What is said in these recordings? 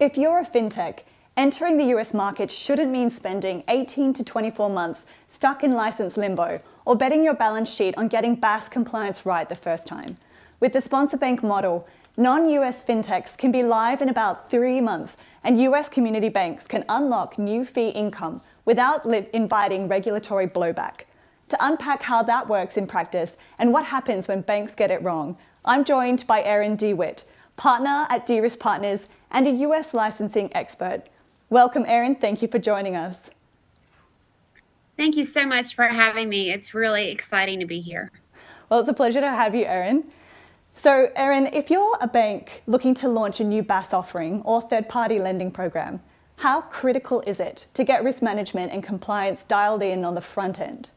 If you're a fintech, entering the US market shouldn't mean spending 18 to 24 months stuck in license limbo or betting your balance sheet on getting BaaS compliance right the first time. With the sponsor bank model, non-US fintechs can be live in about 3 months, and US community banks can unlock new fee income without inviting regulatory blowback. To unpack how that works in practice and what happens when banks get it wrong, I'm joined by Erin DeWitt, partner at De-Risk Partners and a US licensing expert. Welcome, Erin. Thank you for joining us. Thank you so much for having me. It's really exciting to be here. Well, it's a pleasure to have you, Erin. So, Erin, if you're a bank looking to launch a new BaaS offering or third-party lending program, how critical is it to get risk management and compliance dialed in on the front end?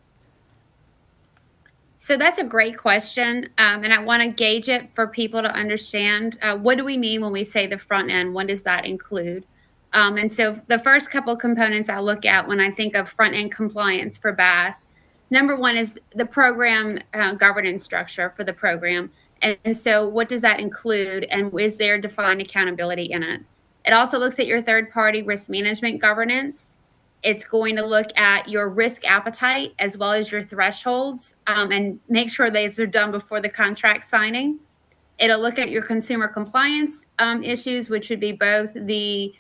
So that's a great question, and I want to gauge it for people to understand what do we mean when we say the front end? What does that include? And so the first couple components I look at when I think of front end compliance for BaaS, number one is the program governance structure for the program. And so what does that include, and is there defined accountability in it? It also looks at your third-party risk management governance. It's going to look at your risk appetite as well as your thresholds and make sure those are done before the contract signing. It'll look at your consumer compliance issues, which would be both the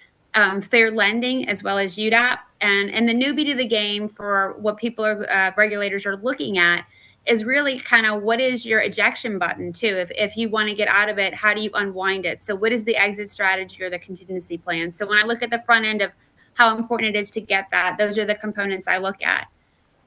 fair lending as well as UDAP. And the newbie to the game for what people are regulators are looking at is really kind of what is your ejection button too. If you want to get out of it, how do you unwind it? So what is the exit strategy or the contingency plan? So when I look at the front end of how important it is to get that, those are the components I look at.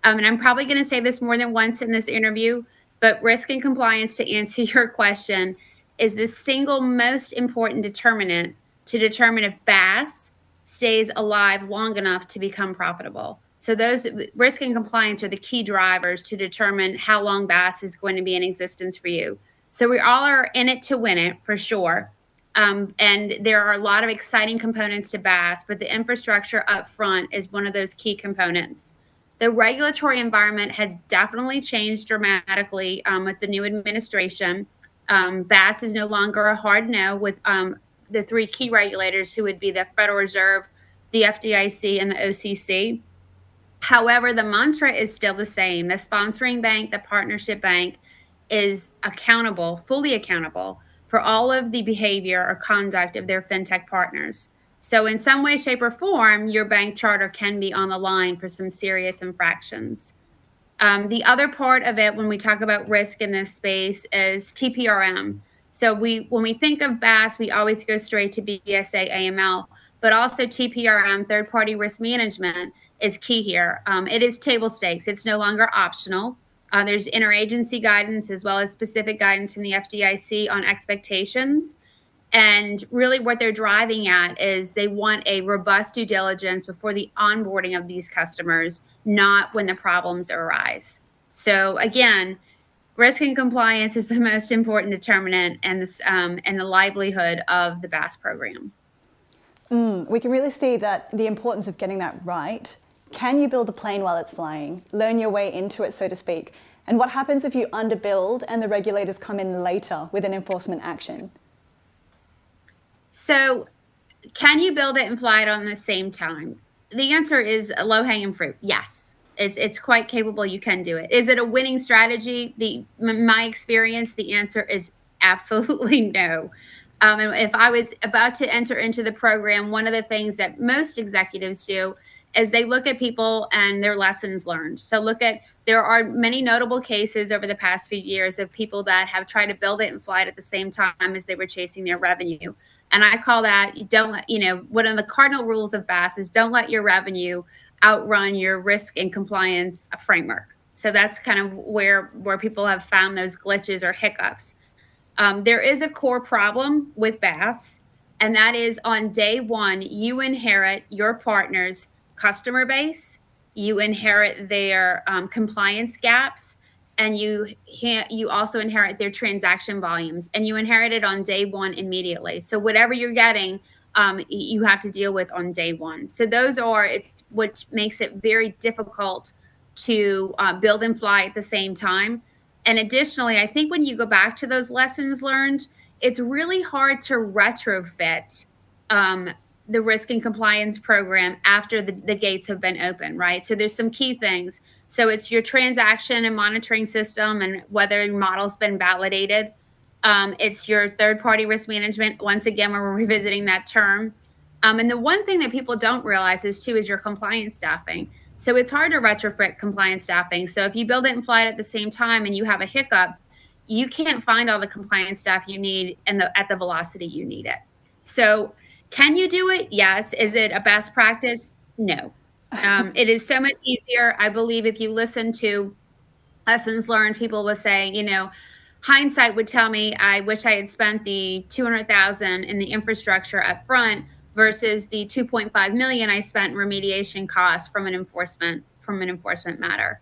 And I'm probably going to say this more than once in this interview, but risk and compliance, to answer your question, is the single most important determinant to determine if BaaS stays alive long enough to become profitable. So those risk and compliance are the key drivers to determine how long BaaS is going to be in existence for you. So we all are in it to win it, for sure. And there are a lot of exciting components to BaaS, but the infrastructure up front is one of those key components. The regulatory environment has definitely changed dramatically with the new administration. BaaS is no longer a hard no with the three key regulators, who would be the Federal Reserve, the FDIC, and the OCC. However, the mantra is still the same. The sponsoring bank, the partnership bank, is accountable, fully accountable, for all of the behavior or conduct of their fintech partners. So in some way, shape, or form, your bank charter can be on the line for some serious infractions. The other part of it, when we talk about risk in this space, is TPRM. So when we think of BaaS, we always go straight to BSA AML, but also TPRM, third-party risk management, is key here. It is table stakes. It's no longer optional. There's interagency guidance as well as specific guidance from the FDIC on expectations. And really what they're driving at is they want a robust due diligence before the onboarding of these customers, not when the problems arise. So again, risk and compliance is the most important determinant and the livelihood of the BaaS program. We can really see that the importance of getting that right. Can you build a plane while it's flying? Learn your way into it, so to speak. And what happens if you underbuild and the regulators come in later with an enforcement action? So can you build it and fly it on the same time? The answer is a low-hanging fruit. Yes, it's quite capable. You can do it. Is it a winning strategy? My experience, the answer is absolutely no. And if I was about to enter into the program, one of the things that most executives do is they look at people and their lessons learned. So there are many notable cases over the past few years of people that have tried to build it and fly it at the same time as they were chasing their revenue. And I call that, one of the cardinal rules of BaaS is don't let your revenue outrun your risk and compliance framework. So that's kind of where people have found those glitches or hiccups. There is a core problem with BaaS, and that is on day one, you inherit your partner's customer base, you inherit their compliance gaps, and you also inherit their transaction volumes, and you inherit it on day one immediately. So whatever you're getting, you have to deal with on day one. So which makes it very difficult to build and fly at the same time. And additionally, I think when you go back to those lessons learned, it's really hard to retrofit the risk and compliance program after the gates have been open, right? So there's some key things. So it's your transaction and monitoring system and whether your model's been validated. It's your third-party risk management. Once again, we're revisiting that term. And the one thing that people don't realize is your compliance staffing. So it's hard to retrofit compliance staffing. So if you build it and fly it at the same time and you have a hiccup, you can't find all the compliance staff you need at the velocity you need it. So can you do it? Yes. Is it a best practice? No. It is so much easier. I believe if you listen to lessons learned, people will say, hindsight would tell me, I wish I had spent the $200,000 in the infrastructure up front versus the $2.5 million I spent in remediation costs from an enforcement matter.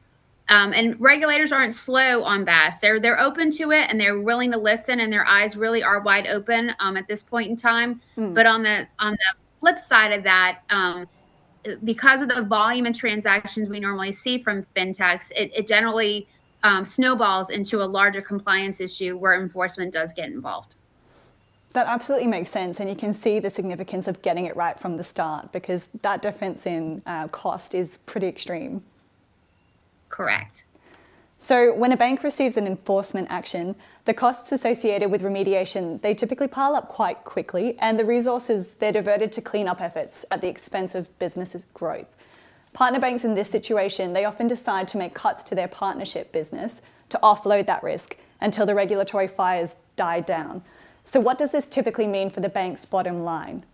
And regulators aren't slow on BAS. They're open to it and they're willing to listen, and their eyes really are wide open at this point in time. But on the flip side of that, because of the volume and transactions we normally see from fintechs, it generally snowballs into a larger compliance issue where enforcement does get involved. That absolutely makes sense, and you can see the significance of getting it right from the start, because that difference in cost is pretty extreme. Correct. So when a bank receives an enforcement action, the costs associated with remediation, they typically pile up quite quickly, and the resources, they're diverted to cleanup efforts at the expense of business' growth. Partner banks in this situation, they often decide to make cuts to their partnership business to offload that risk until the regulatory fires die down. So what does this typically mean for the bank's bottom line?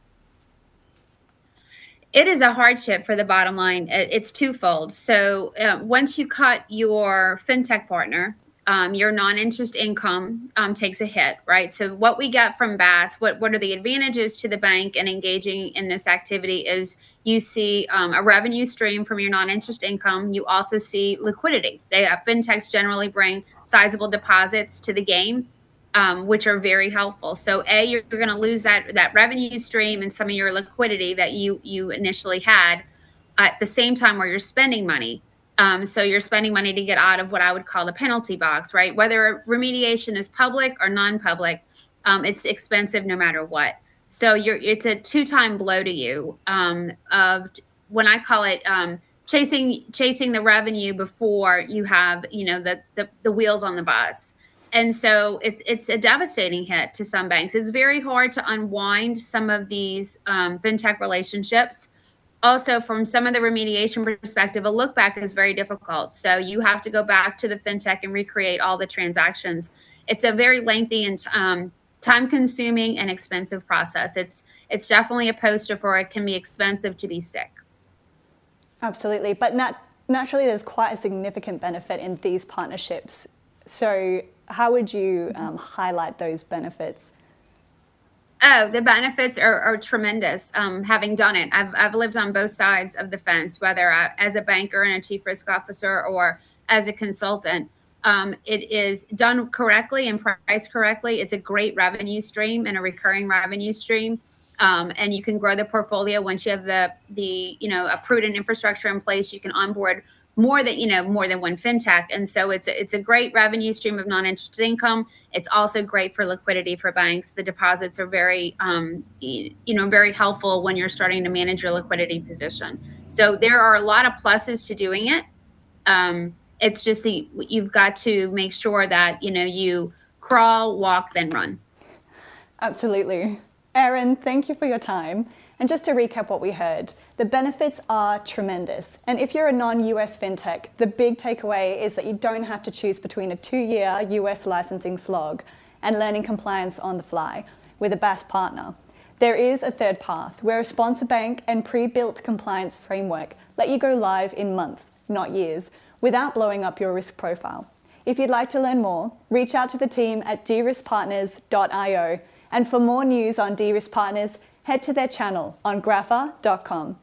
It is a hardship for the bottom line. It's twofold. So once you cut your fintech partner, your non-interest income takes a hit, right? So what we get from BAS, what are the advantages to the bank in engaging in this activity is you see a revenue stream from your non-interest income. You also see liquidity. Fintechs generally bring sizable deposits to the game, which are very helpful. So you're going to lose that revenue stream and some of your liquidity that you initially had at the same time where you're spending money. So you're spending money to get out of what I would call the penalty box, right? Whether remediation is public or non-public, it's expensive no matter what. So it's a two-time blow to you of when I call it chasing the revenue before you have the wheels on the bus. And so it's a devastating hit to some banks. It's very hard to unwind some of these fintech relationships. Also, from some of the remediation perspective, a look back is very difficult. So you have to go back to the fintech and recreate all the transactions. It's a very lengthy and time-consuming and expensive process. It's definitely a poster for it can be expensive to be sick. Absolutely, but naturally, there's quite a significant benefit in these partnerships. So how would you highlight those benefits? Oh, the benefits are tremendous. Having done it, I've lived on both sides of the fence, whether as a banker and a chief risk officer or as a consultant. It is done correctly and priced correctly. It's a great revenue stream and a recurring revenue stream. And you can grow the portfolio once you have a prudent infrastructure in place. You can onboard more than one fintech. And so it's a great revenue stream of non-interest income. It's also great for liquidity for banks. The deposits are very, very helpful when you're starting to manage your liquidity position. So there are a lot of pluses to doing it. It's just you've got to make sure that, you crawl, walk, then run. Absolutely. Erin, thank you for your time. And just to recap what we heard, the benefits are tremendous. And if you're a non-US fintech, the big takeaway is that you don't have to choose between a 2-year US licensing slog and learning compliance on the fly with a BAS partner. There is a third path where a sponsor bank and pre-built compliance framework let you go live in months, not years, without blowing up your risk profile. If you'd like to learn more, reach out to the team at deriskpartners.io. And for more news on De-Risk Partners, head to their channel on grafa.com.